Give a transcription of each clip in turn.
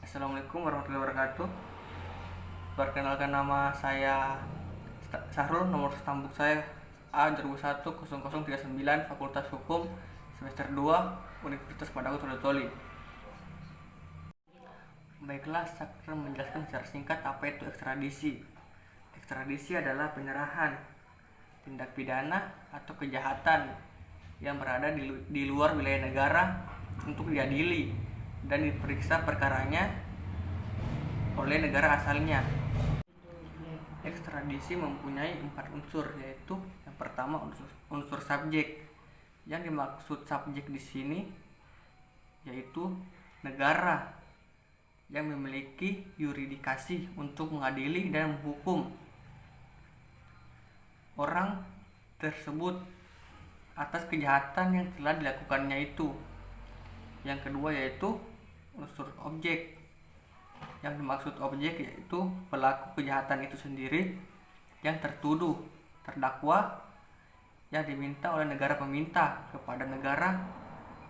Assalamualaikum warahmatullahi wabarakatuh. Perkenalkan, nama saya Sahrul, nomor stambuk saya A210039, Fakultas Hukum, semester 2, Universitas Madang Toli. Baiklah, saya akan menjelaskan secara singkat apa itu ekstradisi. Ekstradisi adalah penyerahan tindak pidana atau kejahatan yang berada di luar wilayah negara untuk diadili dan diperiksa perkaranya oleh negara asalnya. Ekstradisi mempunyai 4 unsur, yaitu yang pertama unsur subjek. Yang dimaksud subjek di sini yaitu negara yang memiliki yuridikasi untuk mengadili dan menghukum orang tersebut atas kejahatan yang telah dilakukannya itu. Yang kedua yaitu unsur objek. Yang dimaksud objek yaitu pelaku kejahatan itu sendiri, yang tertuduh, terdakwa, yang diminta oleh negara peminta kepada negara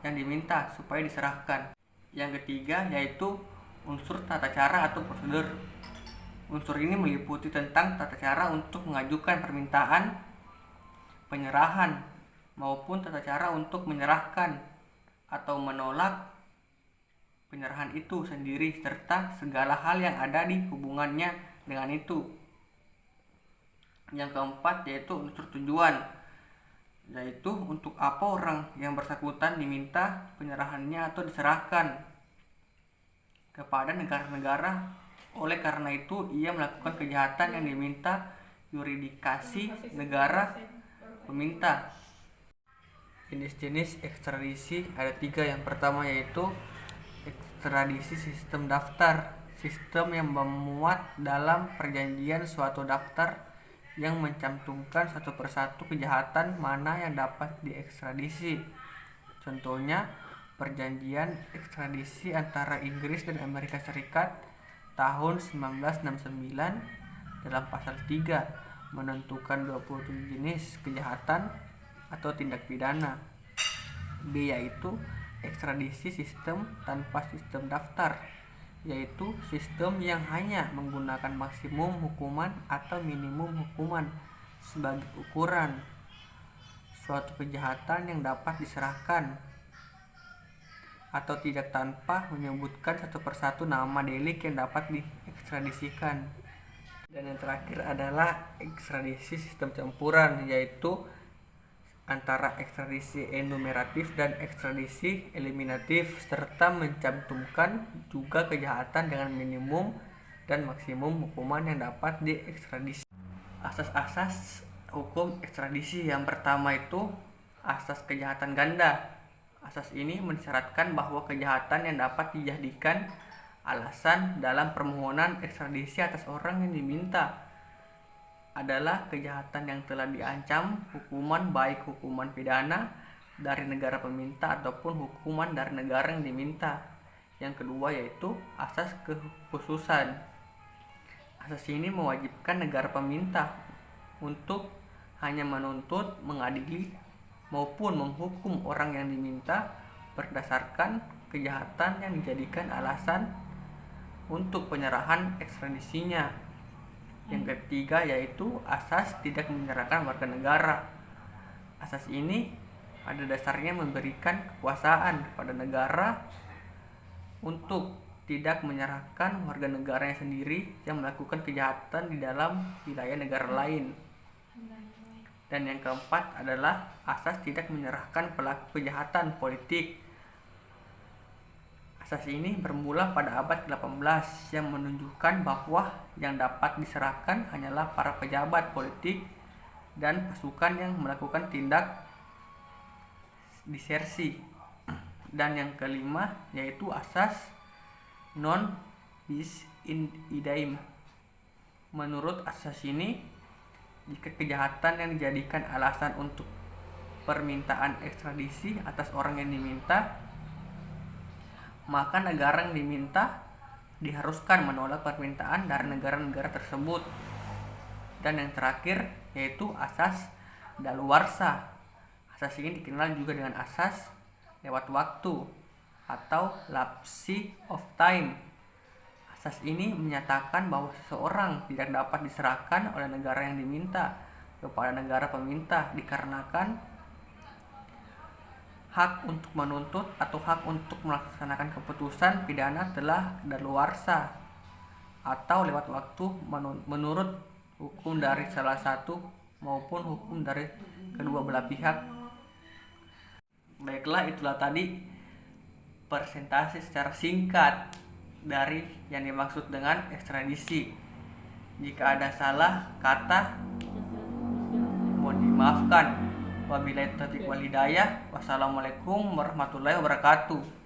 yang diminta supaya diserahkan. Yang ketiga yaitu unsur tata cara atau prosedur. Unsur ini meliputi tentang tata cara untuk mengajukan permintaan penyerahan maupun tata cara untuk menyerahkan atau menolak penyerahan itu sendiri, serta segala hal yang ada di hubungannya dengan itu. Yang keempat yaitu unsur tujuan, yaitu untuk apa orang yang bersangkutan diminta penyerahannya atau diserahkan kepada negara-negara. Oleh karena itu ia melakukan kejahatan yang diminta yuridikasi negara peminta. Jenis-jenis ekstradisi ada 3. Yang pertama yaitu ekstradisi sistem daftar. Sistem yang memuat dalam perjanjian suatu daftar yang mencantumkan satu persatu kejahatan mana yang dapat diekstradisi. Contohnya perjanjian ekstradisi antara Inggris dan Amerika Serikat tahun 1969 dalam pasal 3 menentukan 27 jenis kejahatan atau tindak pidana. B yaitu ekstradisi sistem tanpa sistem daftar, yaitu sistem yang hanya menggunakan maksimum hukuman atau minimum hukuman sebagai ukuran suatu kejahatan yang dapat diserahkan atau tidak, tanpa menyebutkan satu persatu nama delik yang dapat diekstradisikan. Dan yang terakhir adalah ekstradisi sistem campuran, yaitu antara ekstradisi enumeratif dan ekstradisi eliminatif, serta mencantumkan juga kejahatan dengan minimum dan maksimum hukuman yang dapat diekstradisi. Asas-asas hukum ekstradisi. Yang pertama itu asas kejahatan ganda. Asas ini mensyaratkan bahwa kejahatan yang dapat dijadikan alasan dalam permohonan ekstradisi atas orang yang diminta adalah kejahatan yang telah diancam hukuman, baik hukuman pidana dari negara peminta ataupun hukuman dari negara yang diminta. Yang kedua yaitu asas kekhususan. Asas ini mewajibkan negara peminta untuk hanya menuntut, mengadili maupun menghukum orang yang diminta berdasarkan kejahatan yang dijadikan alasan untuk penyerahan ekstradisinya. Yang ketiga yaitu asas tidak menyerahkan warga negara. Asas ini pada dasarnya memberikan kekuasaan kepada negara untuk tidak menyerahkan warga negaranya sendiri yang melakukan kejahatan di dalam wilayah negara lain. Dan yang keempat adalah asas tidak menyerahkan pelaku kejahatan politik. Asas ini bermula pada abad ke-18 yang menunjukkan bahwa yang dapat diserahkan hanyalah para pejabat politik dan pasukan yang melakukan tindak disersi. Dan yang kelima yaitu asas non bis in idem. Menurut asas ini, jika kejahatan yang dijadikan alasan untuk permintaan ekstradisi atas orang yang diminta, maka negara yang diminta diharuskan menolak permintaan dari negara-negara tersebut. Dan yang terakhir yaitu asas daluarsa. Asas ini dikenal juga dengan asas lewat waktu atau lapse of time. Asas ini menyatakan bahwa seseorang tidak dapat diserahkan oleh negara yang diminta kepada negara peminta dikarenakan hak untuk menuntut atau hak untuk melaksanakan keputusan pidana telah daluarsa atau lewat waktu menurut hukum dari salah satu maupun hukum dari kedua belah pihak. Baiklah, itulah tadi presentasi secara singkat dari yang dimaksud dengan ekstradisi. Jika ada salah kata, mohon dimaafkan. Wabillahi taufiq wal hidayah. Wassalamualaikum warahmatullahi wabarakatuh.